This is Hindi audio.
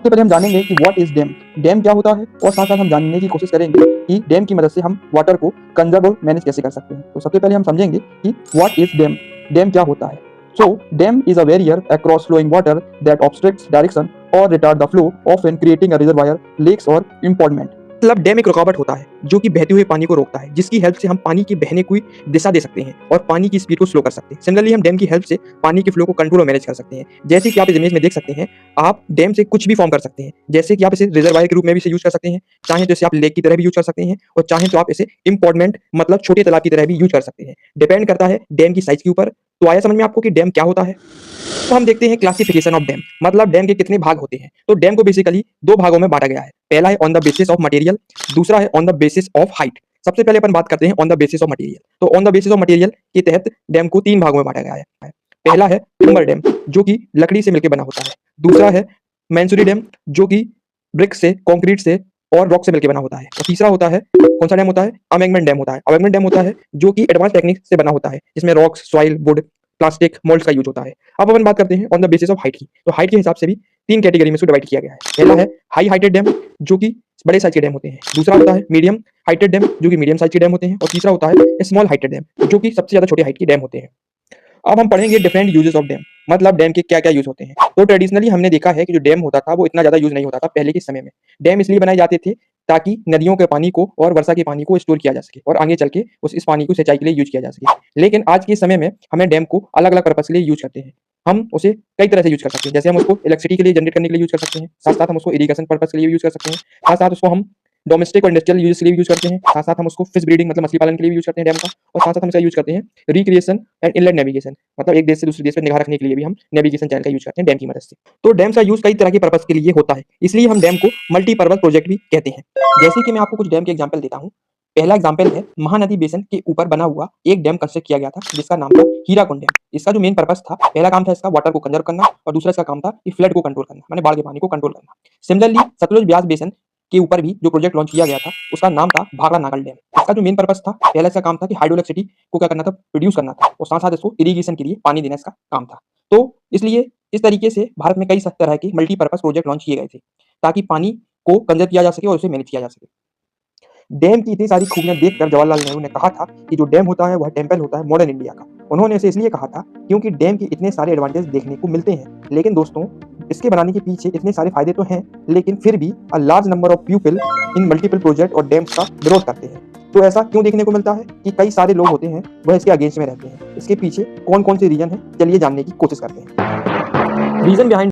सबसे पहले हम जानेंगे कि व्हाट इज डैम। डैम क्या होता है और साथ साथ हम जानने की कोशिश करेंगे कि डैम की मदद से हम वाटर को कंजर्व और मैनेज कैसे कर सकते हैं। तो सबसे पहले हम समझेंगे कि व्हाट इज डैम। डैम क्या होता है। So dam is a barrier across flowing water that obstructs direction or retard the flow often creating a reservoir, lakes or impoundment. मतलब डैम एक रुकावट होता है जो कि बहते हुए पानी को रोकता है, जिसकी हेल्प से हम पानी के बहने की दिशा दे सकते हैं और पानी की स्पीड को स्लो कर सकते हैं। सिमिलरली हम डैम की हेल्प से पानी के फ्लो को कंट्रोल और मैनेज कर सकते हैं। जैसे कि आप इस इमेज में देख सकते हैं, आप डैम से कुछ भी फॉर्म कर सकते हैं। जैसे कि आप इसे रिजर्वायर के रूप में भी इसे यूज कर सकते हैं, चाहे तो इसे आप लेक की तरह भी यूज कर सकते हैं और चाहे तो आप इसे इम्पॉर्टमेंट मतलब छोटे तालाब की तरह भी यूज कर सकते हैं। डिपेंड करता है डैम की साइज के ऊपर। तो आया समझ में आपको कि डैम क्या होता है। तो हम देखते हैं क्लासिफिकेशन ऑफ डैम, मतलब डैम के कितने भाग होते हैं। तो डैम को बेसिकली दो भागों में बांटा गया है। पहला है on the basis of material, दूसरा है on the basis of height. सबसे पहले अपन बात करते हैं on the basis of material. तो on the basis of material के तहत डैम को तीन भागों में बांटा गया है। पहला है टिम्बर डैम, जो कि लकड़ी से मिलकर बना होता है। दूसरा है मैंसूरी डैम, जो कि ब्रिक से, कंक्रीट से और रॉक से मिलकर बना होता है। और तीसरा होता है, कौन सा डैम होता है, अमेंगमेंट डैम होता है। अमेंगमेंट डैम होता है जो कि एडवांस टेक्निक से बना होता है, जिसमें rocks, soil, would, plastic, moulds का यूज होता है। अब अपन बात करते हैं on the basis of height की। तो हाइट के हिसाब से भी तीन कैटेगरी में इसको डिवाइड किया गया है। पहला है हाई हाइटेड डैम, जो कि बड़े साइज के डैम होते हैं। दूसरा होता है मीडियम हाइटेड डैम, जो कि मीडियम साइज के डैम होते हैं। और तीसरा होता है स्मॉल हाइटेड डैम, जो कि सबसे ज्यादा छोटे हाइट के डैम होते हैं। अब हम पढ़ेंगे डिफरेंट यूजेस ऑफ डैम, मतलब डैम के क्या क्या यूज होते हैं। तो ट्रेडिशनली हमने देखा है कि जो डैम होता था वो इतना ज्यादा यूज नहीं होता था पहले के समय में। डैम इसलिए बनाए जाते थे ताकि नदियों के पानी को और वर्षा के पानी को स्टोर किया जा सके और आगे चल के इस पानी को सिंचाई के लिए यूज किया जा सके। लेकिन आज के समय में हमें डैम को अलग अलग पर्पज के लिए यूज करते हैं। हम उसे कई तरह से यूज कर सकते हैं। जैसे हम उसको इलेक्ट्रिसिटी के लिए जनरेट करने के लिए यूज कर सकते हैं, साथ साथ हम उसको इरिगेशन पर्पज के लिए यूज कर सकते हैं, साथ साथ उसको हम डोमेस्टिक और इंडस्ट्रियल यूज के लिए यूज करते हैं, साथ साथ हम उसको फिश ब्रीडिंग मतलब मछली पालन के लिए भी यूज करते हैं डैम का। और साथ साथ हम इसका यूज करते हैं रिक्रिएशन एंड इनलैंड नेविगेशन, मतलब एक देश से दूसरे देश पर निगाह रखने के लिए भी हम नेविगेशन चैनल का यूज करते हैं डैम की मदद से। तो डैम का यूज कई तरह के पर्पज के लिए होता है, इसलिए हम डैम को मल्टीपर्पज प्रोजेक्ट भी कहते हैं। जैसे कि मैं आपको कुछ डैम के एग्जाम्पल देता हूँ। पहला एग्जाम्पल है महानदी बेसिन के ऊपर बना हुआ एक डैम कंस्ट्रक्ट किया गया था, जिसका नाम था हीराकुंड डैम। इसका जो मेन पर्पस था, पहला काम था इसका वाटर को कंजर्व करना और दूसरा इसका काम था कि फ्लड को कंट्रोल करना, माने बाढ़ के पानी को कंट्रोल करना। सिमिलरली सतलुज ब्यास बेसिन के ऊपर भी जो प्रोजेक्ट लॉन्च किया गया था, उसका नाम था भाखड़ा नागल डैम। इसका जो मेन पर्पस था, पहला इसका काम था कि हाइड्रोइलेक्ट्रिसिटी को क्या करना था, प्रोड्यूस करना था और साथ साथ इसको इरिगेशन के लिए पानी देना इसका काम था। तो इसलिए इस तरीके से भारत में कई तरह के मल्टीपर्पज प्रोजेक्ट लॉन्च किए गए थे ताकि पानी को कंजर्व किया जा सके और उसे मैनेज किया जा सके। डैम की इतनी सारी खूबियां देखकर जवाहरलाल नेहरू ने कहा था कि जो डैम होता है वह टेम्पल होता है मॉडर्न इंडिया का। उन्होंने इसे इसलिए कहा था क्योंकि डैम के इतने सारे एडवांटेज देखने को मिलते हैं। लेकिन दोस्तों, इसके बनाने के पीछे इतने सारे फायदे तो हैं, लेकिन फिर भी a large number of people in multiple project और डैम्स का विरोध करते हैं। तो ऐसा क्यों देखने को मिलता है कि कई सारे लोग होते हैं वह इसके अगेंस्ट में रहते हैं। इसके पीछे कौन कौन से रीजन है, चलिए जानने की कोशिश करते हैं। Reason behind